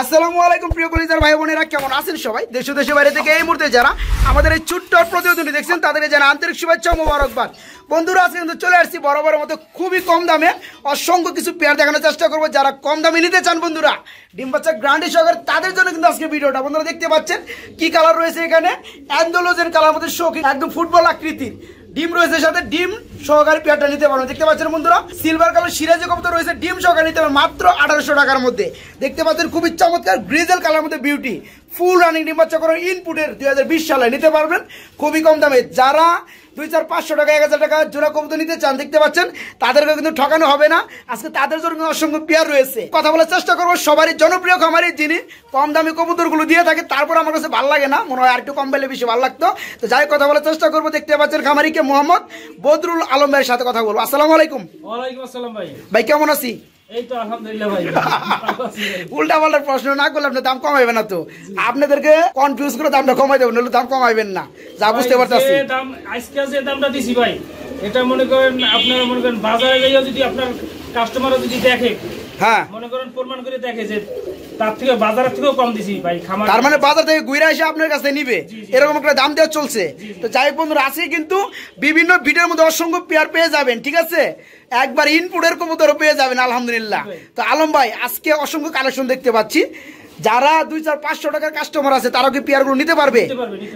আসসালামু আলাইকুম প্রিয় কলিজার ভাই বোনেরা, কেমন আছেন সবাই? দেশ ও দেশের বাইরে থেকে এই মুহূর্তে যারা আমাদের এই ছোট্ট প্রতিবেদনটি দেখছেন তাদেরকে জানা আন্তরিক শুভেচ্ছা ও মোবারকবাদ। বন্ধুরা, আজকে কিন্তু চলে আসছি বরাবরের মতো খুবই কম দামে অসংখ্য কিছু পেয়ার দেখানোর চেষ্টা করবো। যারা কম দামে নিতে চান বন্ধুরা, ডিম বাচ্চা গ্রান্ডি সহকারে, তাদের জন্য কিন্তু আজকে ভিডিওটা। বন্ধুরা দেখতে পাচ্ছেন কি কালার রয়েছে এখানে, অ্যান্ডোলোজেন কালার মধ্যে শৌখিন একদম ফুটবল আকৃতির ডিম রয়েছে, সাথে ডিম সহকারে পেয়ারটা নিতে পারবেন। দেখতে পাচ্ছেন বন্ধুরা, সিলভার কালার সিরাজি কবুতর রয়েছে, ডিম সহকারে নিতে পারবেন মাত্র 1800 টাকার মধ্যে। দেখতে পাচ্ছেন খুবই চমৎকার গ্রিজেল কালার মধ্যে বিউটি ফুল রানিং ডিম বাচ্চা করার ইনপুটের 2020 সালে নিতে পারবেন খুবই কম দামে। যারা 200-500 টাকা 1000 টাকা জোড়া কবুতর নিতে চান, দেখতে পাচ্ছেন তাদেরকে কিন্তু ঠকানো হবে না। আজকে তাদের জন্য অসংখ্য পেয়ার রয়েছে। কথা বলার চেষ্টা করবো সবারই জনপ্রিয় খামারি যিনি কম দামি কবুতরগুলো দিয়ে থাকে, তারপর আমার কাছে ভালো লাগে না, মনে হয় আরেকটু কম পেলে বেশি ভালো লাগতো। তো যাই কথা বলার চেষ্টা করবো। দেখতে পাচ্ছেন খামারিকে মোহাম্মদ বদরুল আলম ভাইয়ের সাথে কথা বলবো। আসসালামু আলাইকুম। ওয়ালাইকুম আসসালাম ভাই। ভাই কেমন আছি? এই তো আলহামদুলিল্লাহ ভাই। উল্টা পাল্টা প্রশ্ন না করলে আপনি দাম কমাইবেন না তো, আপনাদেরকে কনফিউজ করে দামটা কমাই দেবেন, নাহলে দাম কমাইবেন না, যা বুঝতে পারতাছি। দাম আজকে যে দামটা দিছি ভাই, এটা মনে করেন আপনারা মনে করেন বাজারে যাইয়া যদি আপনার কাস্টমারও যদি দেখে, হ্যাঁ মনে করেন প্রমাণ করে দেখে যে তার থেকে বাজার থেকেও কম দিছি ভাই খামার, তার মানে বাজার থেকে ঘুরে এসে আপনার কাছে নিবে এরকম একটা দাম দেওয়া চলছে। তো যাই হোক বন্ধুরা, আজকে কিন্তু বিভিন্ন ভিডিওর মধ্যে অসংখ্য পেয়ার পেয়ে যাবেন, ঠিক আছে? একবার ইনপুটের কবুতরও পেয়ে যাবেন আলহামদুলিল্লাহ। তো আলম ভাই, আজকে অসংখ্য কালেকশন দেখতে পাচ্ছি। যারা 200-500 টাকার কাস্টমার আছে তারাও কি পেয়ারগুলো নিতে পারবে?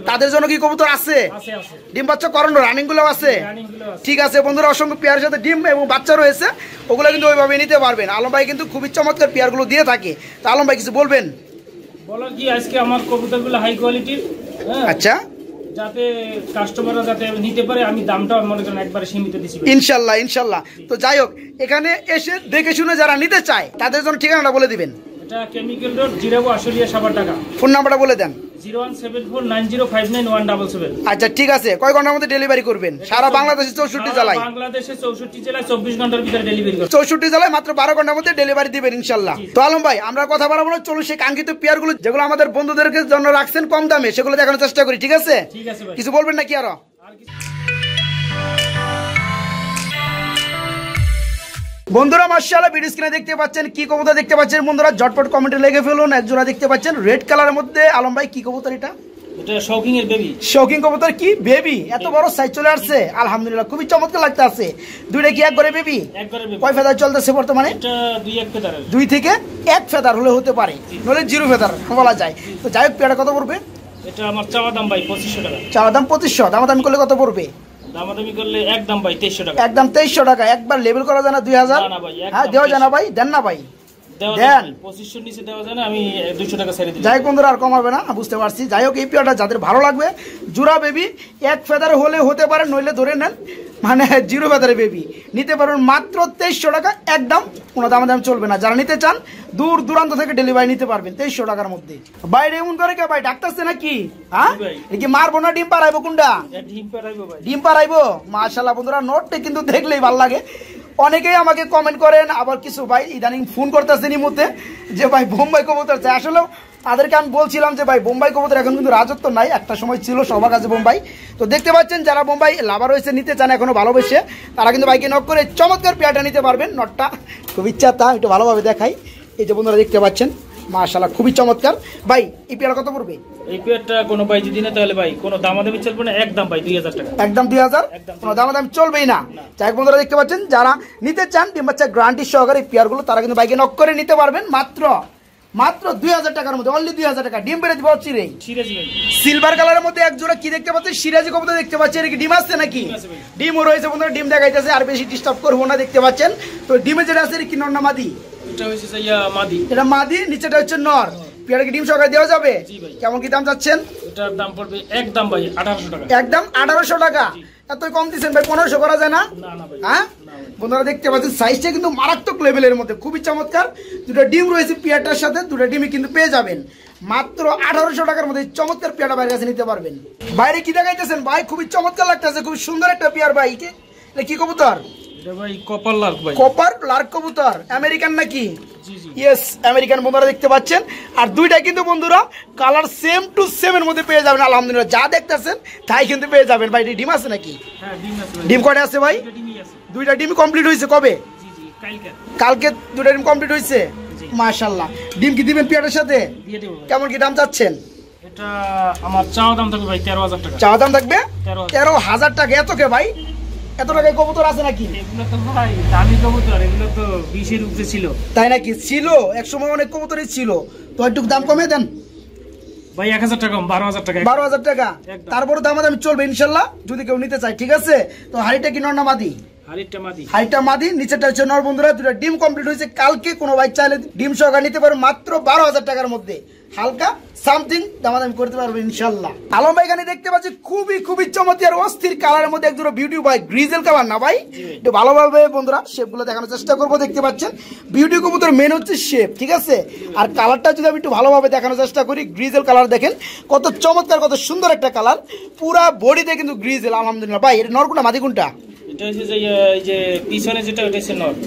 তাদের জন্য কি কবুতর আছে? ডিম বাচ্চা করানো রানিং গুলো আছে? ঠিক আছে বন্ধুরা, অসংখ্য পেয়ারের সাথে ডিম এবং বাচ্চা রয়েছে, ওগুলো কিন্তু ওইভাবে নিতে পারবেন। আলম ভাই কিন্তু খুবই চমৎকার পেয়ারগুলো দিয়ে থাকে। তো আলম ভাই কিছু বলবেন? বলো কি, আজকে আমার কবুতরগুলো হাই কোয়ালিটির, আচ্ছা, যাতে কাস্টমাররা যাতে নিতে পারে, আমি দামটা মনে করেন একবারে সীমিত দিছি ইনশাল্লাহ ইনশাল্লাহ। তো যাই হোক, এখানে এসে দেখে শুনে যারা নিতে চায় তাদের জন্য ঠিকানাটা বলে দিবেন। এটা chemical road, Zirabo, Ashulia, Savar, Dhaka. Phone নাম্বারটা বলে দেন। 01749059177। আচ্ছা ঠিক আছে, কয় ঘন্টার মধ্যে ডেলিভারি করবেন? সারা বাংলাদেশে 64 জেলায়। বাংলাদেশে 64 জেলায় 24 ঘন্টার ভিতরে ডেলিভারি করব। 64 জেলায় মাত্র 12 ঘন্টার মধ্যে ডেলিভারি দিবেন ইনশাআল্লাহ। তো আলম ভাই, আমরা কথা বলবো না, চলুন সেই কাঙ্ক্ষিত পেয়ারগুলো যেগুলো আমাদের বন্ধুদের জন্য রাখছেন কম দামে, সেগুলো দেখানোর চেষ্টা করি, ঠিক আছে? ঠিক আছে ভাই। কিছু বলবেন নাকি আরো? বন্ধুরা মাশাআল্লাহ, ভিডিও স্ক্রিনে দেখতে পাচ্ছেন কি কবুতর দেখতে পাচ্ছেন বন্ধুরা, ঝটপট কমেন্টে লিখে ফেলুন। এক জোড়া দেখতে পাচ্ছেন রেড কালারের মধ্যে। আলম ভাই, কি কবুতর এটা? এটা শৌকিং এর বেবি। শৌকিং কবুতর কি বেবি? এত বড় সাইজ চলে আসছে আলহামদুলিল্লাহ, খুবই চমৎকার লাগতে আছে। দুইটা কি একবারে বেবি? একবারে বেবি। কয় ফেদার চলতেছে বর্তমানে? এটা 2-1 ফেদার। 2 থেকে 1 ফেদার হলে হতে পারে, নলে 0 ফেদার বলা যায়। তো যাই হোক, পেয়ারটা কত পড়বে? এটা আমার চাওয়া দাম ভাই 2500 টাকা। চাওয়া দাম 2500, দামাদামি করলে কত পড়বে? দামাদামি করলে একদম ভাই 2300 টাকা। একদম 2300 টাকা। একবার লেভেল করা যায় না 2000? হ্যাঁ দেওয়া যায় না ভাই, দেন না ভাই, দেন। 2500 নিচে দেওয়া যায় না, আমি 200 টাকা ছেড়ে দিই। যাই হোক বন্ধুরা, আর কমাবে না, বুঝতে পারছি। যাই হোক, এই পেয়ারটা যাদের ভালো লাগবে, জোড়া বেবি 1 ফেদার হলে হতে পারে, নইলে ধরে নেন মানে 0 ফেদারে বেবি নিতে পারবেন মাত্র 2300 টাকা। একদম কোনো দাম চলবে না। যারা নিতে চান দূর দূরান্ত থেকে ডেলিভারি নিতে পারবেন 2300 টাকার মধ্যে। বাইরে এমন করে কে ভাই, ডাকতেছে নাকি? হ্যাঁ, কি মারবো না ডিম পাড়াইবো? কোনটা ডিম পাড়াইবো ভাই? ডিম পাড়াইবো। মাশাআল্লাহ বন্ধুরা, নোটটা কিন্তু দেখলেই ভালো লাগে। অনেকেই আমাকে কমেন্ট করেন, আবার কিছু ভাই ইদানিং ফোন করতেছেন এই মুহূর্তে যে ভাই বোম্বাই কবুতর চাই। আসলে তাদেরকে আমি বলছিলাম যে ভাই বোম্বাই কবুতর এখন কিন্তু রাজত্ব নাই, একটা সময় ছিল সবার কাছে বোম্বাই। তো দেখতে পাচ্ছেন যারা বোম্বাই লাভার হয়েছে, নিতে চান এখনো ভালোবেসে, তারা কিন্তু বাইকে নক করে চমৎকার পেয়ারটা নিতে পারবেন। নটটা খুব ইচ্ছা, তা একটু ভালোভাবে দেখাই। এই যে বন্ধুরা দেখতে পাচ্ছেন মাশাআল্লাহ, খুবই চমৎকার। ভাই এই পেয়ার কত পড়বে? এই পেয়ারটা কোনো ভাই যদি না, তাহলে ভাই কোনো দামাদামি চলবে না, একদম ভাই 2000 টাকা। একদম 2000, কোনো দামাদামি চলবেই না। যাই বন্ধুরা দেখতে পাচ্ছেন, যারা নিতে চান ডিম বাচ্চা গ্যারান্টি সহকারে পেয়ারগুলো, তারা কিন্তু বাইকে নক করে নিতে পারবেন মাত্র 2000 টাকার মধ্যে, অনলি 2000 টাকা। ডিম বেড়ে যাবো চিরেই সিলভার কালারের মধ্যে এক জোড়া কি দেখতে পাচ্ছেন, সিরাজি কবুতর দেখতে পাচ্ছেন। এটা কি ডিম আসছে নাকি? ডিমও রয়েছে বন্ধুরা, ডিম দেখাইতেছে, আর বেশি ডিস্টার্ব করবো না। দেখতে পাচ্ছেন তো ডিমে যেটা আছে কি নর না মাদি? এটা হচ্ছে মাদি। এটা মাদি, নিচেটা হচ্ছে নর। পেয়ারকে ডিম সহকারে দেওয়া যাবে? কেমন কি দাম চাচ্ছেন? এটার দাম পড়বে একদম ভাই 1800 টাকা। একদম 1800 টাকা। এত কম দিচ্ছেন ভাই, 1500 করা যায় না? হ্যাঁ বন্ধুরা দেখতে পাচ্ছেন, সাইজটা কিন্তু মারাত্মক লেভেলের মধ্যে, খুবই চমৎকার। দুটো ডিম রয়েছে পেয়ারটার সাথে, দুটো ডিমই কিন্তু পেয়ে যাবেন মাত্র 1800 টাকার মধ্যে। চমৎকার পেয়ারটা বাইরের কাছে নিতে পারবেন। বাইরে কি দেখাইতেছেন ভাই? খুবই চমৎকার লাগতেছে, খুব সুন্দর একটা পেয়ার ভাই। কি কবুতর? এটা ভাই কপার লার্ক ভাই। কপার লার্ক কবুতর, আমেরিকান নাকি? ইয়েস, আমেরিকান বন্ধুরা দেখতে পাচ্ছেন। আর দুইটা কিন্তু বন্ধুরা কালার সেম টু সেম এর মধ্যে পেয়ে যাবেন আলহামদুলিল্লাহ। যা দেখতেছেন তাই কিন্তু পেয়ে যাবেন ভাই। ডিম আছে নাকি? হ্যাঁ ডিম আছে। ডিম কয়টা আছে ভাই? দুইটা ডিম কমপ্লিট হয়েছে কবে? কালকে। কালকে দুইটা ডিম কমপ্লিট হয়েছে। মাশাআল্লাহ। ডিম কি দিবেন পেয়ারের সাথে? দিয়ে দেব। কেমন কি দাম চাচ্ছেন? এটা আমার চাওয়া দাম থাকবে ভাই 13000 টাকা। চাওয়া দাম থাকবে 13000 টাকা। এত কে ভাই? এত টাকায় কবুতর আছে নাকি? এগুলো তো ভাই দামি কবুতর, এগুলো তো 20 এর উপরে ছিল। তাই নাকি? ছিল একসময় অনেক কবুতরই ছিল, তো একটু দাম কমে দেন ভাই 1000 টাকা কম, 12000 টাকা। 12000 টাকা। তারপরে দামাদামি চলবে ইনশাল্লাহ যদি কেউ নিতে চায়, ঠিক আছে? তো হাড়িটা কি নর না মাদি? হাড়িটা মাদি, নিচেটা হচ্ছে নর। বন্ধুরা দুটো ডিম কমপ্লিট হয়েছে কালকে, কোনো ভাই চাইলে ডিম সহকারে নিতে পারবে মাত্র 12000 টাকার মধ্যে। হালকা সামথিং দামাদামি করতে পারবে ইনশাল্লাহ। আলম ভাই এখানে দেখতে পাচ্ছি খুবই চমৎকার অস্থির কালারের মধ্যে একদম বিউটি ভাই, গ্রিজেল কালার না ভাই? একটু ভালোভাবে বন্ধুরা শেপগুলো দেখানোর চেষ্টা করবো। দেখতে পাচ্ছেন বিউটি কবুতর মেন হচ্ছে শেপ, ঠিক আছে? আর কালারটা যদি আমি একটু ভালোভাবে দেখানোর চেষ্টা করি, গ্রিজেল কালার দেখেন কত চমৎকার, কত সুন্দর একটা কালার, পুরা বডিতে কিন্তু গ্রিজেল। আলহামদুলিল্লাহ ভাই, এটা নর কোনটা মাদি কোনটা?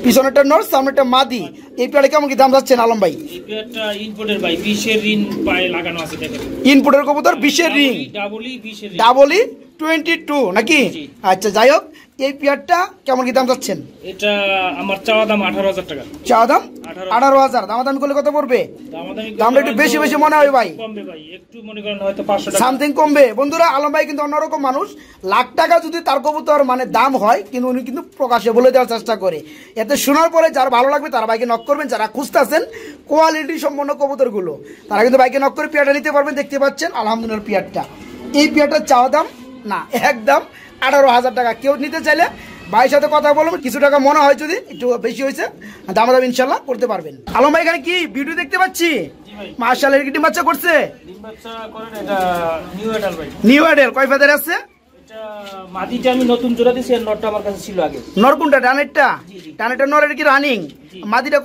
পিছনেরটা নর, সামনেটা মাদি। এই পেয়ারে কেমন কি দাম যাচ্ছেন আলম ভাই? ইনপুটের কবুতর 20 এর রিং, ডাবলি 22 নাকি? আচ্ছা যাই হোক, এই পেয়ারটা কেমন কি দাম যাচ্ছেন? এটা আমার চাওয়া দাম 18000 টাকা। চাওয়া দাম 18000। দামাদামি করলে কত পড়বে? দামটা একটু বেশি মনে হয় ভাই, কমবে ভাই, একটু মনে করেন হয়তো 500 টাকা সামথিং কমবে। বন্ধুরা আলম ভাই কিন্তু অন্যরকম মানুষ, লাখ টাকা যদি তার কবুতর মানে দাম হয়, কিন্তু উনি কিন্তু প্রকাশে বলে দেওয়ার চেষ্টা করে। এতে শোনার পরে যার ভালো লাগবে তারা বাইকে নক করবেন। যারা খুঁজতেছেন কোয়ালিটি সম্পন্ন কবুতরগুলো, তারা কিন্তু বাইকে নক করে পেয়ারটা নিতে পারবেন। দেখতে পাচ্ছেন আলহামদুলিল্লাহ পেয়ারটা, এই পেয়ারটার চাওয়া দাম না একদম 18000 টাকা। কেউ নিতে চাইলে ভাইয়ের সাথে কথা বলবেন, কিছু টাকা মনে হয় যদি একটু বেশি হয়েছে দামাদাম ইনশাল্লাহ করতে পারবেন। আলম ভাই এখানে কি ভিডিও দেখতে পাচ্ছি? মাশাআল্লাহ, এর কি ডিম বাচ্চা করছে? ডিম বাচ্চা করেন, এটা নিউ অ্যাডাল ভাই। নিউ অ্যাডাল কয় ফেদার আছে? এটা মাদিটা আমি নতুন জোড়া দিছি, আর নরটা আমার কাছে ছিল আগে। নর কোনটা? ডানেরটা? ডানেরটা নরের কি রানিং? মাদিটা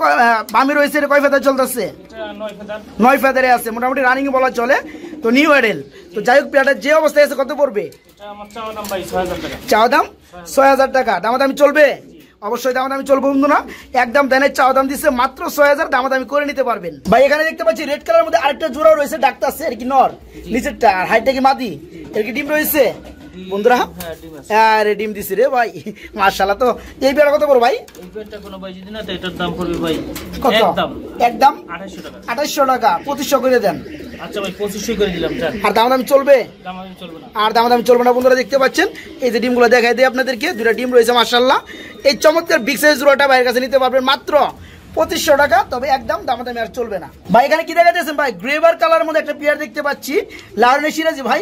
বামি রয়েছে, এটা কয় ফেদার চলতেছে? এটা 9 ফেদার। 9 ফেদারে আছে, মোটামুটি রানিং বলা চলে। তো নিউ অ্যাডাল। তো যাই হোক পেয়ারটা যে অবস্থায় আছে কত পড়বে? এটা আমার চাওয়া দাম ভাই 6000 টাকা। চাওয়া দাম 6000 টাকা। দামাদামি চলবে? অবশ্যই দামাদামি চলবে বন্ধুরা। একদম দেনের চাওয়া দাম দিচ্ছে মাত্র 6000, দামাদামি করে নিতে পারবেন। ভাই এখানে দেখতে পাচ্ছি রেড কালার মধ্যে আরেকটা জোড়া রয়েছে, ডাক্তার আছে, এর কি নর? নিচেরটা। আর হাইটটা কি মাদি? এর কি ডিম রয়েছে বন্ধুরা? আরে ডিম দিছি রে ভাই, মাশাআল্লাহ। তো এই পেয়ারটা কত পড়বে ভাই? এই পেয়ারটা কোনো ভাই যদি না তো এটার দাম পড়বে ভাই কত? একদম 2800 টাকা। 2800 টাকা। 2500 করে দেন। আচ্ছা ভাই 2500 করে দিলাম। আর দামাদামি চলবে? দামাদামি চলবে না। আর দামাদামি চলবে না বন্ধুরা। দেখতে পাচ্ছেন এই যে ডিমগুলো দেখাই দিই আপনাদেরকে, দুটো ডিম রয়েছে মাশাআল্লাহ। এই চমৎকার বিগ সাইজ জোড়াটা ভাইয়ের কাছে নিতে পারবেন মাত্র 2500 টাকা। তবে একদম দামাদামি আর চলবে না। ভাই এখানে কি দেখা যাচ্ছে ভাই? গ্রেভার কালার মধ্যে একটা পেয়ার দেখতে পাচ্ছি, লাহোরি সিরাজি ভাই।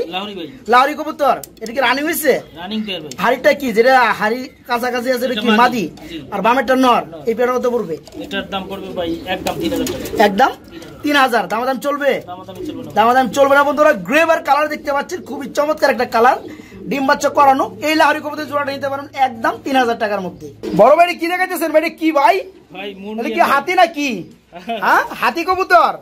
লাহোরি কবুতর, এটা কি রানিং হয়েছে? রানিং পেয়ার ভাই। হাড়িটা কি, যেটা হাড়ি কাছাকাছি আছে এটা কি মাদি? আর বামেরটা নর। এই পেয়ার কত পড়বে? এটার দাম পড়বে ভাই একদম 3000 টাকা। একদম 3000। দামাদাম চলবে? দামাদাম চলবে না বন্ধুরা। গ্রেভার কালার দেখতে পাচ্ছেন, খুবই চমৎকার একটা কালার, ডিম বাচ্চা করানো। এই লাহোরি কবুতর জোড়াটা নিতে পারেন একদম 3000 টাকার মধ্যে। বড় ভাই কি দেখাইতেছেন ভাই? কি ভাই কি হাতি নাকি? হ্যাঁ হাতি কবুতর,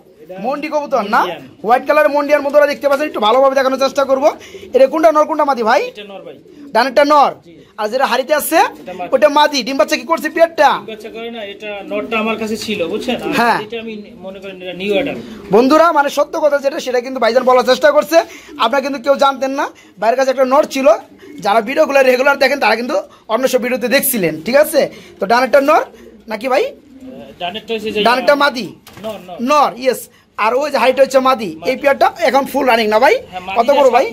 মন্ডি কবুতর না? হোয়াইট কালার মন্ডিয়ার মধ্যে দেখতে পাচ্ছেন। একটু ভালোভাবে দেখানোর চেষ্টা করবো। এটা কোনটা নর কোনটা মাদি ভাই? ডানেরটা নর, আর যেটা হাড়িতে আছে ওটা মাদি। ডিম বাচ্চা কি করছে পেয়ারটা? আমার কাছে ছিল বুঝছেন। হ্যাঁ আমি মনে করি এটা নিউ অ্যাডাল। বন্ধুরা মানে সত্য কথা যেটা, সেটা কিন্তু ভাইজান বলার চেষ্টা করছে। আপনারা কিন্তু কেউ জানতেন না, ভাইয়ের কাছে একটা নর ছিল। যারা ভিডিওগুলো রেগুলার দেখেন তারা কিন্তু অন্য সব ভিডিওতে দেখছিলেন, ঠিক আছে? তো ডানেরটা নর নাকি ভাই? ডানেরটা মাদি, নর, ইয়েস। আর ওই যে হাইট হচ্ছে মাদি। এই পেয়ারটা এখন ফুল রানিং না ভাই? কত বড় ভাই?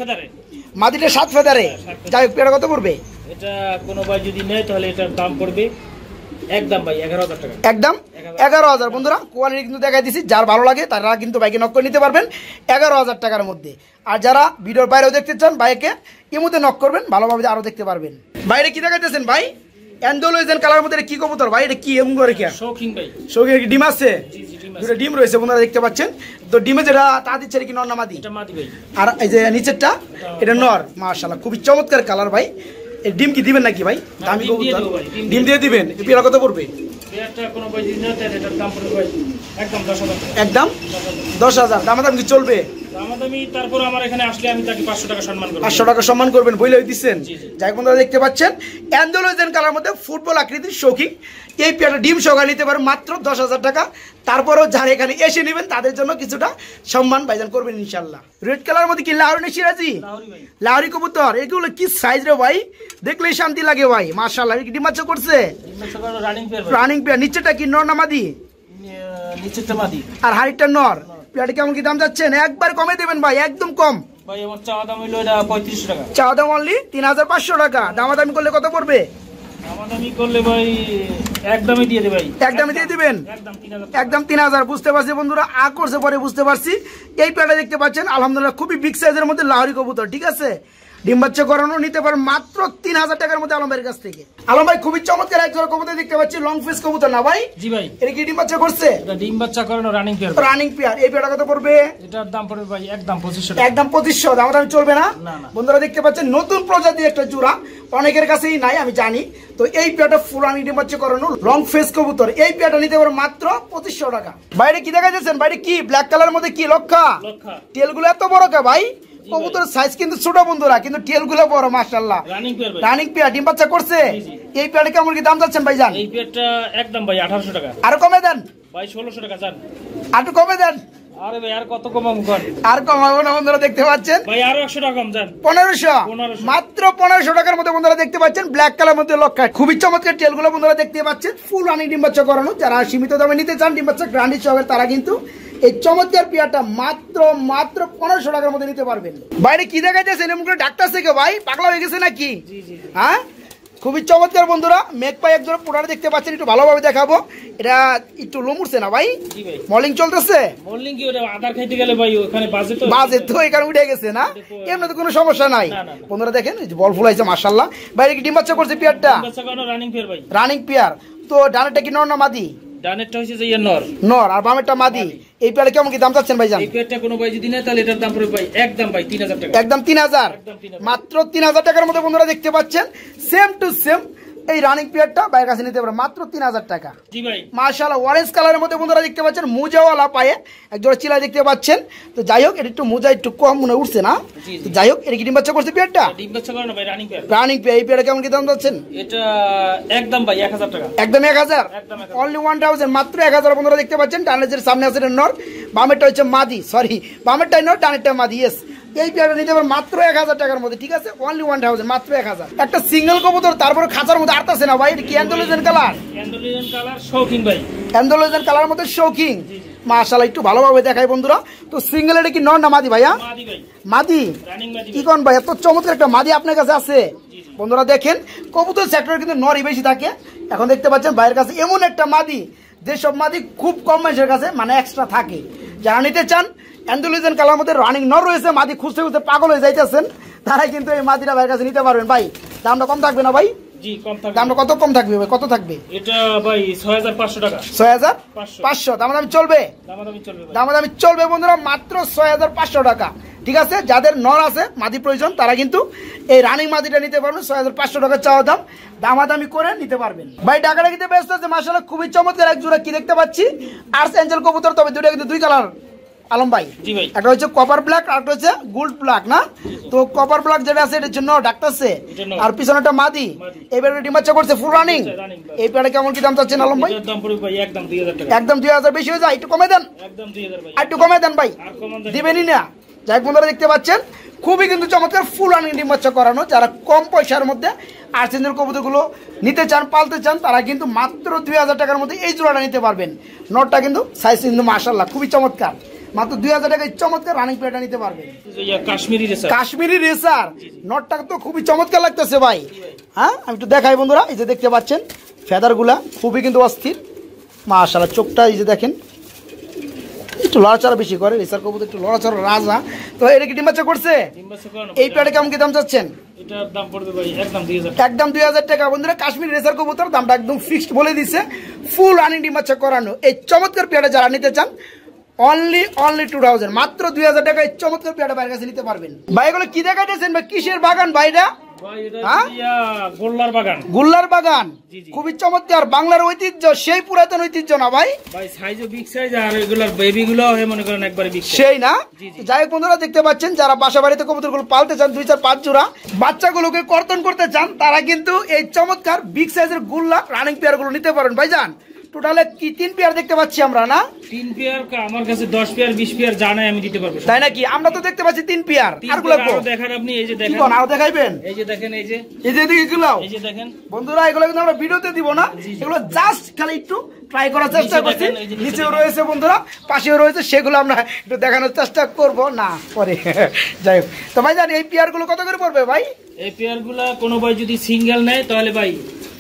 মাদিটা 7 ফেদারে। যাই হোক পেয়ারটা কত পড়বে? এটা কোনো ভাই যদি নেয় তাহলে এটার দাম পড়বে একদম ভাই 11000 টাকা। একদম 11000। বন্ধুরা কোয়ালিটি কিন্তু দেখাই দিছি, যার ভালো লাগে তারা কিন্তু বাইকে নক করে নিতে পারবেন 11000 টাকার মধ্যে। আর যারা ভিডিওর বাইরেও দেখতে চান বাইকে ইমুতে নক করবেন, ভালোভাবে আরো দেখতে পারবেন। বাইরে কি দেখাইতেছেন ভাই? অ্যান্ডোলোজেন কালার মধ্যে কি কবুতর ভাই? এটা কি এমন করে? কি শৌখিন ভাই? শৌখিন কি ডিম আছে? দুটো ডিম রয়েছে বন্ধুরা দেখতে পাচ্ছেন। তো ডিমে যেটা তা দিচ্ছে কি নর না মাদি? এটা মাদি ভাই। আর এই যে নিচেরটা এটা নর। মাশাআল্লাহ খুবই চমৎকার কালার ভাই। এই ডিম কি দিবেন নাকি ভাই? দামি কবুতর, ডিম দিয়ে দিবেন। পেয়ারা কত পড়বে? পেয়ারটা কোনো ভাই যদি না তাহলে এটার দাম পড়বে ভাই একদম 10000 টাকা। একদম 10000। দামাদাম কি চলবে? দামাদামি তারপর আমার এখানে আসলে আমি তাকে 500 টাকা সম্মান করব। 500 টাকা সম্মান করবেন বইলেই দিচ্ছেন। যাই বন্ধুরা দেখতে পাচ্ছেন অ্যান্ডোলোজেন কালার মধ্যে ফুটবল আকৃতির শৌখিন এই পেয়ারটা ডিম সহকারে নিতে পারেন মাত্র 10000 টাকা। তারপরেও যারা এখানে এসে নেবেন তাদের জন্য কিছুটা সম্মান ভাইজান করবেন ইনশাল্লাহ। রেড কালার মধ্যে কি লাহোরি সিরাজি? লাহোরি কবুতর। এগুলো কি সাইজ রে ভাই? দেখলেই শান্তি লাগে ভাই। মাশাআল্লাহ ডিম বাচ্চা করছে? Running pair. নিচেটা কি নর না মাদি? নিচেরটা মাদি আর হাড়িটা নর। পেয়ারটা কেমন কি দাম যাচ্ছেন? একবার কমে দেবেন ভাই, একদম কম। ভাই আমার চাওয়া দাম হইলো এটা 3500 টাকা। চাওয়া দাম অনলি 3500 টাকা। দামাদামি করলে কত পড়বে? দামাদামি করলে ভাই একদমই দিয়ে দেব ভাই। একদমই দিয়ে দিবেন? একদম 3000। একদম 3000। বুঝতে পারছি বন্ধুরা, আ করছে পরে বুঝতে পারছি। এই পেয়ারটা দেখতে পাচ্ছেন আলহামদুলিল্লাহ খুবই বিগ সাইজের মধ্যে লাহোরি কবুতর, ঠিক আছে? ডিম বাচ্চা করানো নিতে পারেন মাত্র 3000 টাকার মধ্যে আলম ভাইয়ের কাছ থেকে। আলম ভাই খুবই চমৎকার এক জোড়া কবুতর দেখতে পাচ্ছি, লং ফেস কবুতর না ভাই? জি ভাই। এটা কি ডিম বাচ্চা করছে? এটা ডিম বাচ্চা করানো রানিং পেয়ার। Running pair. এই পেয়ারটা কত পড়বে? এটার দাম পড়বে ভাই একদম 2500 টাকা। একদম 2500। দাম চলবে না? না না। বন্ধুরা দেখতে পাচ্ছেন নতুন প্রজাতির একটা জোড়া, অনেকের কাছেই নাই আমি জানি। তো এই পেয়ারটা ফুল রানিং ডিম বাচ্চা করানো লং ফেস কবুতর, এই পেয়ারটা নিতে পারো মাত্র 2500 টাকা। বাইরে কি দেখা যাচ্ছেন? বাইরে কি ব্ল্যাক কালার মধ্যে কি লক্ষা? টেলগুলো এত বড় কে ভাই? কবুতর সাইজ কিন্তু ছোট বন্ধুরা, কিন্তু টেলগুলো বড় মাশাআল্লাহ। রানিং পেয়ার ডিম বাচ্চা করছে। এই পেয়ারটা কেমন কি দাম যাচ্ছেন ভাইজান? এই পেয়ারটা একদম ভাই 1800 টাকা। আর কমে দেন ভাই 1600 টাকা জান। আর কমে দেন। আরে ভাই আর কত কমাবো কোন? আর কমাবো না বন্ধুরা, দেখতে পাচ্ছেন ভাই আরো 100 টাকা কম জান। 1500। মাত্র 1500 টাকার মধ্যে বন্ধুরা দেখতে পাচ্ছেন ব্ল্যাক কালার মধ্যে লক্ষা। খুবই চমৎকার টেলগুলো বন্ধুরা দেখতে পাচ্ছেন, ফুল রানিং ডিম বাচ্চা করানো। যারা সীমিত দামে নিতে চান ডিম বাচ্চা গ্রান্ডি সহকারে, তারা কিন্তু এই চমৎকার পেয়ারটা মাত্র 1500 টাকার মধ্যে নিতে পারবেন। বাইরে কি দেখাইতেছেন? এমন করে ডাক্তার থেকে ভাই পাগলা হয়ে গেছে নাকি? হ্যাঁ, খুবই চমৎকার বন্ধুরা। মেঘ পাই একজন পুরাটা দেখতে পাচ্ছেন, একটু ভালোভাবে দেখাবো। এটা একটু লোমুরছে না ভাই? মর্নিং চলতেছে। মর্নিং কি ওটা আদার খাইতে গেলে ভাই ওখানে বাজে তো এখানে উঠে গেছে না? এমনি তো কোনো সমস্যা নাই। বন্ধুরা দেখেন বল ফুলাইছে মাশাআল্লাহ। বাইরে কি ডিম বাচ্চা করছে পেয়ারটা? রানিং পেয়ার ভাই। Running pair. তো ডানেরটা কি নর না মাদি? ডানেরটা হইছে যে নর। নর আর বামেরটা মাদি। এই পেয়ারে কেমন কি দাম চাচ্ছেন ভাইজান? এই পেয়ারটা কোনো ভাই যদি নেয় তাহলে এটার দাম পড়বে ভাই একদম ভাই 3000 টাকা। একদম 3000। মাত্র 3000 টাকার মধ্যে বন্ধুরা দেখতে পাচ্ছেন সেম টু সেম এই রানিং পেয়ারটা বাইরের কাছে নিতে পারে মাত্র 3000 টাকা। জি ভাই। মাশাআল্লাহ অরেঞ্জ কালারের মধ্যে বন্ধুরা দেখতে পাচ্ছেন মুজাওয়ালা পায়ে একজোড়া চিলা দেখতে পাচ্ছেন। তো যাই হোক, এটা একটু মুজা একটু কম মনে উঠছে না? তো যাই হোক, এটা কি ডিম বাচ্চা করছে পেয়ারটা? ডিম বাচ্চা করে না ভাই, রানিং পেয়ার। Running pair. এই পেয়ারটা কেমন কি দাম যাচ্ছেন? এটা একদম ভাই 1000 টাকা। একদম 1000। অনলি 1000। মাত্র 1000 বন্ধুরা দেখতে পাচ্ছেন। ডানের সামনে আছে নর, বামেরটা হচ্ছে মাদি। সরি, বামেরটাই নর, ডানেরটা মাদি। ইয়েস, এই পেয়ারটা নিতে পারবেন মাত্র 1000 টাকার মধ্যে, ঠিক আছে? অনলি 1000, মাত্র 1000। একটা সিঙ্গেল কবুতর, তারপরে খাঁচার মধ্যে আটতাছে না ভাই। এটা কি অ্যান্ডোলিজেন কালার? অ্যান্ডোলিজেন কালার শৌখিন ভাই। অ্যান্ডোলিজেন কালার মধ্যে শৌখিন মাশাআল্লাহ। একটু ভালোভাবে দেখাই বন্ধুরা। তো সিঙ্গেল এটা কি নর না মাদি ভাইয়া? মাদি ভাই। মাদি। কি কোন ভাই, এত চমৎকার একটা মাদি আপনার কাছে আছে? বন্ধুরা দেখেন কবুতর সেক্টরে কিন্তু নরই বেশি থাকে। এখন দেখতে পাচ্ছেন ভাইয়ের কাছে এমন একটা মাদি, যেসব মাদি খুব কম মানুষের কাছে মানে এক্সট্রা থাকে। যারা নিতে চান অ্যান্ডোলিজেন কালার মধ্যে রানিং নর রয়েছে, মাদি খুঁজতে খুঁজতে পাগল হয়ে যাইতেছেন, তারাই কিন্তু এই মাদিটা ভাইয়ের কাছে নিতে পারবেন। ভাই দামটা কম থাকবে না ভাই? জি কম থাকবে। দামটা কত কম থাকবে ভাই? কত থাকবে? এটা ভাই 6500 টাকা। 6500। দামাদামি চলবে? দামাদামি চলবে বন্ধুরা, মাত্র 6500 টাকা, ঠিক আছে? যাদের নর আছে মাদি প্রয়োজন, তারা কিন্তু এই রানিং মাদিটা নিতে পারবেন। 6500 টাকা চাওয়া দাম, দামাদামি করে নিতে পারবেন। ভাই ডাকাডাকিতে ব্যস্ত আছে মাশাআল্লাহ। খুবই চমৎকার এক জোড়া কি দেখতে পাচ্ছি, আর্স এঞ্জেল কবুতর। তবে দুটো কিন্তু দুই কালার আলম ভাই। জি ভাই। একটা হচ্ছে কপার ব্ল্যাক আর একটা হচ্ছে গোল্ড ব্ল্যাক না? তো কপার ব্ল্যাক যেটা আছে এটার জন্য ডাকতেছে, আর পিছনেটা মাদি। এবারে ডিম বাচ্চা করছে ফুল রানিং। এই পেয়ারটা কেমন কি দাম চাচ্ছেন আলম ভাই? এর দাম পড়বে ভাই একদম 2000 টাকা। একদম 2000 বেশি হয়ে যায়, একটু কমে দেন। একদম 2000 ভাই। একটু কমে দেন ভাই। আর কম দেন দিবেনই না? যাই বন্ধুরা দেখতে পাচ্ছেন খুবই কিন্তু চমৎকার ফুল রানিং ডিম বাচ্চা করানো। যারা কম পয়সার মধ্যে আর্সেঞ্জেল কবুতরগুলো নিতে চান, পালতে চান, তারা কিন্তু মাত্র 2000 টাকার মধ্যে এই জোড়াটা নিতে পারবেন। নটটা কিন্তু সাইজ কিন্তু মাশাআল্লাহ খুবই চমৎকার। মাত্র 2000 টাকায় চমৎকার রানিং পেয়ারটা নিতে পারবেন। কাশ্মীরি রেসার। কাশ্মীরি রেসার নটটা তো খুবই চমৎকার লাগতেছে ভাই। হ্যাঁ, আমি একটু দেখাই বন্ধুরা। এই যে দেখতে পাচ্ছেন ফেদারগুলা খুবই কিন্তু অস্থির মাশাআল্লাহ। চোখটা এই যে দেখেন, একটু লড়াচড়া বেশি করে রেসার কবুতর, একটু লড়াচড়া রাজা। তো এটা কি ডিম বাচ্চা করছে? এই পেয়ারটা কেমন কি দাম চাচ্ছেন? এটার দাম পড়বে ভাই একদম 2000। একদম 2000 টাকা বন্ধুরা। কাশ্মীর রেসার কবুতর, দামটা একদম ফিক্সড বলে দিছে। ফুল রানিং ডিম বাচ্চা করানো এই চমৎকার পেয়ারটা যারা নিতে চান অনলি 2000, মাত্র 2000 টাকায় চমৎকার পেয়ারটা বাইরের কাছে নিতে পারবেন। ভাই এগুলো কি দেখাইতেছেন ভাই? কিসের বাগান ভাইটা? গোল্লার বাগান। গোল্লার বাগান খুবই চমৎকার, বাংলার ঐতিহ্য, সেই পুরাতন ঐতিহ্য না ভাই? ভাই সাইজও বিগ সাইজ, আর এগুলার বেবি গুলো মনে করেন একবারে বিগ সেই না? যাই হোক বন্ধুরা দেখতে পাচ্ছেন, যারা বাসা বাড়িতে কবুতরগুলো পালতে চান 2, 4, 5 জোড়া বাচ্চাগুলোকে কর্তন করতে চান, তারা কিন্তু এই চমৎকার বিগ সাইজের গোল্লা রানিং পেয়ার গুলো নিতে পারেন ভাইজান। টোটালে কি 3 পেয়ার দেখতে পাচ্ছি আমরা না? 3 পেয়ার আমার কাছে 10 পেয়ার 20 পেয়ার জানাই আমি দিতে পারবো। তাই নাকি? আমরা তো দেখতে পাচ্ছি 3 পেয়ার। আরগুলো দেখেন আপনি, এই যে দেখেন। কোন আরো দেখাইবেন? এই যে দেখেন, এই যে এগুলো এই যে দেখেন বন্ধুরা, এগুলো কিন্তু আমরা ভিডিওতে দিব না, এগুলো জাস্ট খালি একটু ট্রাই করার চেষ্টা করছি। নিচেও রয়েছে বন্ধুরা, পাশেও রয়েছে, সেগুলো আমরা একটু দেখানোর চেষ্টা করব না পরে। যাই হোক, তো ভাই জানি এই পেয়ার গুলো কত করে পড়বে ভাই? এই পেয়ার গুলা কোনো ভাই যদি সিঙ্গেল নেয় তাহলে ভাই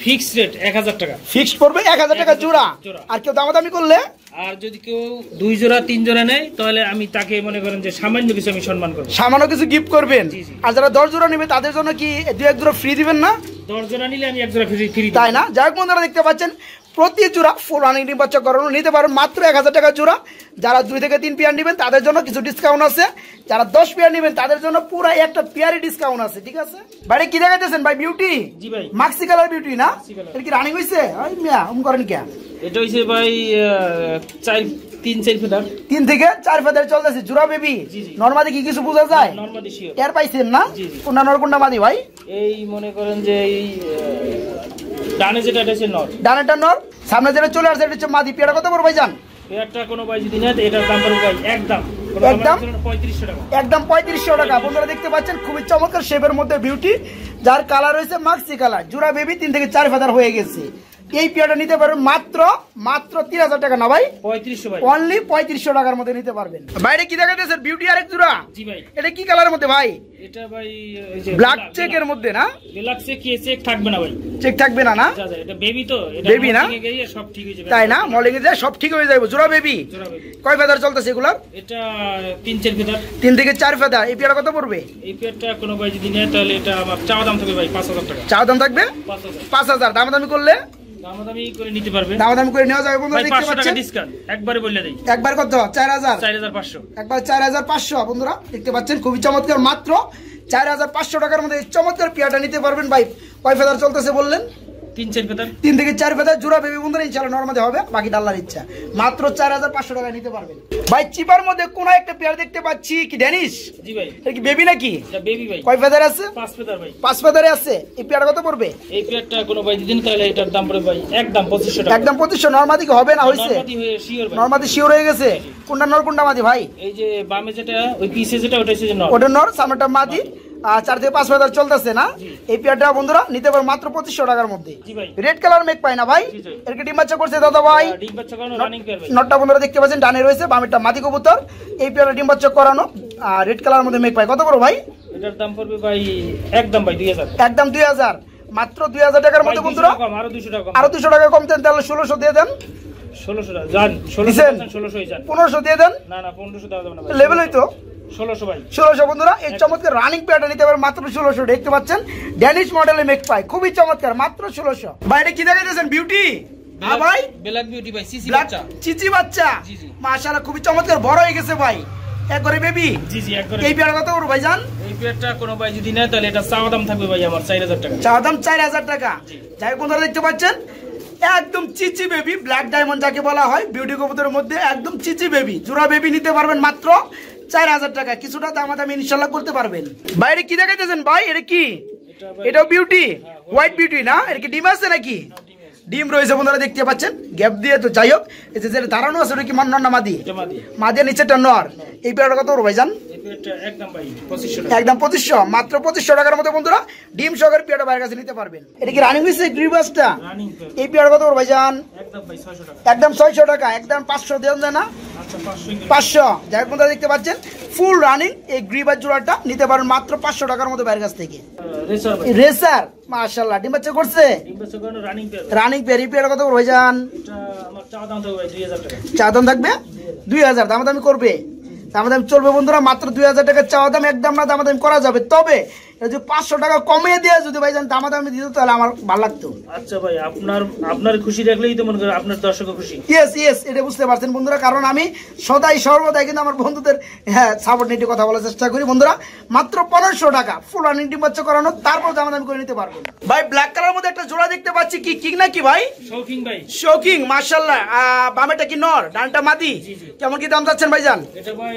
ফিক্সড রেট 1000 টাকা। ফিক্সড পড়বে 1000 টাকা জোড়া। আর কেউ দামাদামি করলে, আর যদি কেউ 2 জোড়া 3 জোড়া নেয় তাহলে আমি তাকে মনে করেন যে সামান্য কিছু আমি সম্মান করব, সামান্য কিছু গিফট করবেন। আর যারা 10 জোড়া নেবে তাদের জন্য কি 2-1 জোড়া ফ্রি দিবেন না? 10 জোড়া নিলে আমি 1 জোড়া ফ্রি, তাই না? যাই হোক বন্ধুরা, দেখতে পাচ্ছেন প্রতি জোড়া ফুল রানিং ডিম বাচ্চা করানো নিতে পারেন মাত্র 1000 টাকা জোড়া। যারা 2 থেকে 3 পেয়ার নেবেন তাদের জন্য কিছু ডিসকাউন্ট আছে, যারা 10 পেয়ার নেবেন তাদের জন্য পুরো একটা পেয়ারে ডিসকাউন্ট আছে। ঠিক আছে ভাই, কি দেখাইতেছেন ভাই? বিউটি? জি ভাই, মাক্সি কালার বিউটি না? এটা কি রানিং হইছে? আই মিয়া করেন কি? এটা হইছে ভাই 3-4 ফেদার, 3 থেকে 4 ফেদার চলতেছে জোড়া বেবি। নরমালি কি কিছু বোঝা যায়? নরমালি শিওর এর পাইছেন না? কোনটা নর কোনটা মাদি ভাই? এই মনে করেন যে এই ডানে যেটা এটা হচ্ছে নর, ডানেটা নর, সামনে যেটা চলে আসছে এটা হচ্ছে মাদি। পেয়ারটা কত পড়বে ভাই জান? পেয়ারটা কোনো ভাই যদি নেয় এটার দাম পড়বে ভাই একদম 3500 টাকা। একদম 3500 টাকা। আপনারা দেখতে পাচ্ছেন খুবই চমৎকার শেপের মধ্যে বিউটি, যার কালার হয়েছে মাক্সি কালার, জোড়া বেবি 3 থেকে 4 ফেদার হয়ে গেছে। এই পেয়ারটা নিতে পারবেন মাত্র 3000 টাকা না ভাই? 3500 ভাই, অনলি 3500 টাকার মধ্যে নিতে পারবেন। বাইরে কি দেখাইতেছেন? বিউটি আরেক জোড়া? জি ভাই। এটা কি কালারের মধ্যে ভাই? এটা ভাই এই যে ব্ল্যাক চেকের মধ্যে না? ব্ল্যাক চেক কি চেক থাকবে না ভাই? চেক থাকবে না? না এটা বেবি তো, এটা বেবি না? সব ঠিক হয়ে যাবে। তাই না? মলিং এ যায় সব ঠিক হয়ে যাবে। জোড়া বেবি জোড়া বেবি কয় ফেদার চলতেছে এগুলার? এটা 3-4 ফেদার, 3 থেকে 4 ফেদার। এই পেয়ারটা কত পড়বে? এই পেয়ারটা কোনো ভাই যদি নেয় তাহলে এটা আমার চাওয়া দাম থাকবে ভাই 5000 টাকা। চাওয়া দাম থাকবে 5000। দামাদামি করলে দামাদামি করে নিতে পারবে, দামাদামি করে নেওয়া যাবে। বন্ধুরা দেখতে 500 টাকা পাচ্ছেন ডিসকাউন্ট একবারে বলে দেই। একবার কত? 4000, 4500, একবার 4500। বন্ধুরা দেখতে পাচ্ছেন খুবই চমৎকার, মাত্র 4500 টাকার মধ্যে চমৎকার পেয়ারটা নিতে পারবেন ভাই। কয় ফেদার চলতেছে বললেন? 3-4 ফেদার, 3 থেকে 4 ফেদার জোড়া বেবি। বন্ধুরা ইনশাআল্লাহ নরমালি হবে, বাকি আল্লাহর ইচ্ছা। মাত্র 4500 টাকা নিতে পারবেন ভাই। চিপার মধ্যে কোন একটা পেয়ার দেখতে পাচ্ছি, কি ড্যানিশ? জি ভাই। এটা কি বেবি নাকি? এটা বেবি ভাই। কয় ফেদার আছে? 5 ফেদার ভাই। 5 ফেদারে আছে। এই পেয়ারটা কত পড়বে? এই পেয়ারটা কোনো ভাই দিন তাহলে এটার দাম পড়বে ভাই একদম 2500 টাকা। একদম 2500। নরমালি কি হবে না হইছে? নরমাদি হয়ে শিওর ভাই, নরমালি শিওর হয়ে গেছে। কোনটা নর কোনটা মাদি ভাই? এই যে বামে যেটা ওই পিছে যেটা ওটা হচ্ছে নর, ওটা নর, সামনেটা মাদি। 4 থেকে 5 ফেদার চলতেছে না? এই পেয়ারটা বন্ধুরা নিতে পারবেন মাত্র 2500 টাকার মধ্যে। জি ভাই। রেড কালার মেক পাই না ভাই? এর কি ডিম বাচ্চা করছে দাদা ভাই? ডিম বাচ্চা করানো রানিং পেয়ার ভাই। নটটা বন্ধুরা দেখতে পাচ্ছেন ডানে রয়েছে, বামেরটা মাদি কবুতর। এই পেয়ারটা ডিম বাচ্চা করানো আর রেড কালার মধ্যে মেক পাই। কত বড় ভাই? এটার দাম পড়বে ভাই একদম ভাই 2000, একদম 2000। মাত্র 2000 টাকার মধ্যে বন্ধুরা। আরো 200 টাকা কম, আরো 200 টাকা কম দেন, তাহলে 1600 দিয়ে দেন। 1600 টাকা জান, 1600 জান। 1500 দিয়ে দেন। না না 1500 দেওয়া যাবে না ভাই, লেভেল হইতো 1600 ভাই। 1600 বন্ধুরা। এই চমৎকার রানিং পেয়ারটা নিতে পারবেন মাত্র 1600। দেখতে পাচ্ছেন ড্যানিশ মডেলের মেক পাই, খুবই চমৎকার, মাত্র 1600। বাইরে কি দেখাইতেছেন? বিউটি? হ্যাঁ ভাই, ব্ল্যাক বিউটি ভাই, সিসি ব্ল্যাক বাচ্চা, চিচি বাচ্চা। জি জি মাশাআল্লাহ খুবই চমৎকার, বড় হয়ে গেছে ভাই একবারে বেবি। জি জি একবারে। এই পেয়ারটা কত বড় ভাই জান? এই পেয়ারটা কোনো ভাই যদি নেয় তাহলে এটা চাওয়া দাম থাকবে ভাই আমার 4000 টাকা। চাওয়া দাম 4000 টাকা। যাই হোক বন্ধুরা দেখতে পাচ্ছেন একদম চিচি বেবি, ব্ল্যাক ডায়মন্ড যাকে বলা হয় বিউটি কবুতরের মধ্যে, একদম চিচি বেবি। জোড়া বেবি নিতে পারবেন মাত্র 4000 টাকা। কিছুটা দামাদামি ইনশাআল্লাহ করতে পারবেন। বাইরে কি দেখাইতেছেন ভাই? এটা কি? এটাও বিউটি, হোয়াইট বিউটি না? এর কি ডিম আছে নাকি? ডিম রয়েছে বন্ধুরা দেখতে পাচ্ছেন গ্যাপ দিয়ে। তো যাই হোক, এই যে যেটা দাঁড়ানো আছে ওটা কি নর না মাদি? মাদি, নিচেটা নর। এই পেয়ারটা কত বড় ভাই জান? একদম ভাই 2500 টাকা। একদম 2500, মাত্র 2500 টাকার মধ্যে বন্ধুরা ডিম সহকারে পেয়ারটা বাইরের কাছে নিতে পারবেন। এটা কি রানিং হয়েছে গ্রিবাসটা? Running pair. এই পেয়ারটা কত বড় ভাই জান? একদম ভাই 600 টাকা। একদম 600 টাকা। একদম 500 দেন না? আচ্ছা 500। 500। যাই হোক বন্ধুরা দেখতে পাচ্ছেন ফুল রানিং এই গ্রিবাস জোড়াটা নিতে পারেন মাত্র 500 টাকার মধ্যে বাইরের কাছ থেকে। রেসার ভাই, রেসার মাশাআল্লাহ ডিম বাচ্চা করছে। ডিম বাচ্চা করানো রানিং পেয়ার। Running pair. এই পেয়ারটা কত বড় ভাই জান? এটা আমার চাওয়া দাম থাকবে ভাই 2000 টাকা। চা দাম থাকবে 2000। দামাদামি করবে? দামাদামি চলবে বন্ধুরা, মাত্র 2000 টাকা চাওয়া দাম, একদম না দামাদামি করা যাবে। তবে যদি 500 টাকা কমিয়ে দিয়ে যদি ভাই জান দামাদামি দিত তাহলে আমার ভালো লাগতো। আচ্ছা ভাই, আপনার খুশি দেখলেই তো মনে করেন আপনার দর্শকও খুশি। ইয়েস এটা বুঝতে পারছেন বন্ধুরা, কারণ আমি সদাই সর্বদাই কিন্তু আমার বন্ধুদের সাপোর্ট নিতে কথা বলার চেষ্টা করি। বন্ধুরা মাত্র 1500 টাকা ফুল রানিং ডিম বাচ্চা করানো, তারপর দামাদামি করে নিতে পারবেন ভাই। ব্ল্যাক কালার মধ্যে একটা জোড়া দেখতে পাচ্ছি, কি কিং নাকি ভাই? শৌকিং ভাই। শৌকিং মাশাআল্লাহ। বামেটা কি নর, ডানটা মাদি? কেমন কি দাম চাচ্ছেন ভাই জান? এটা ভাই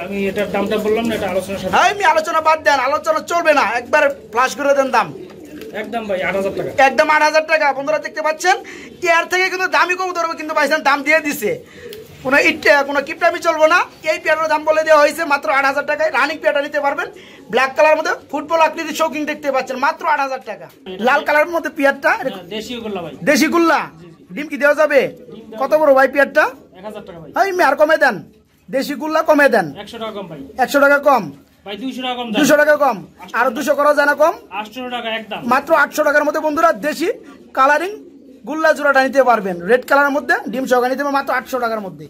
আমি এটার দামটা বললাম না, এটা আলোচনা সাথে। আমি আলোচনা বাদ দেন, আলোচনা চলবে না, একবার ফ্লাশ করে দেন দাম। একদম ভাই 8000 টাকা, একদম 8000 টাকা। বন্ধুরা দেখতে পাচ্ছেন এর থেকে কিন্তু দামি কবুতর কিন্তু ভাইজান দাম দিয়ে দিছে, কোনো কোনো কিপটামি চলবো না। এই পেয়ারের দাম বলে দেওয়া হয়েছে মাত্র 8000 টাকায়। রানিং পেয়ারটা নিতে পারবেন, ব্ল্যাক কালার মধ্যে ফুটবল আকৃতির শৌকিং দেখতে পাচ্ছেন মাত্র 8000 টাকা। লাল কালারের মধ্যে পেয়ারটা দেশি গুল্লা ভাই, দেশি গুল্লা, ডিম কি দেওয়া যাবে? কত বড় ভাই পেয়ারটা? 1000 টাকা ভাই। এই আর কমে দেন, দেশি গুল্লা কমে দেন, 100 টাকা কম ভাই, 100 টাকা কম ভাই, 200 টাকা কম, 200 টাকা কম, আর 200 করা যায় না কম? 800 টাকা একদম, মাত্র 800 টাকার মধ্যে বন্ধুরা দেশি কালারিং গুল্লা জোড়াটা নিতে পারবেন। রেড কালারের মধ্যে ডিম সহকারে নিতে পারবেন মাত্র 800 টাকার মধ্যে।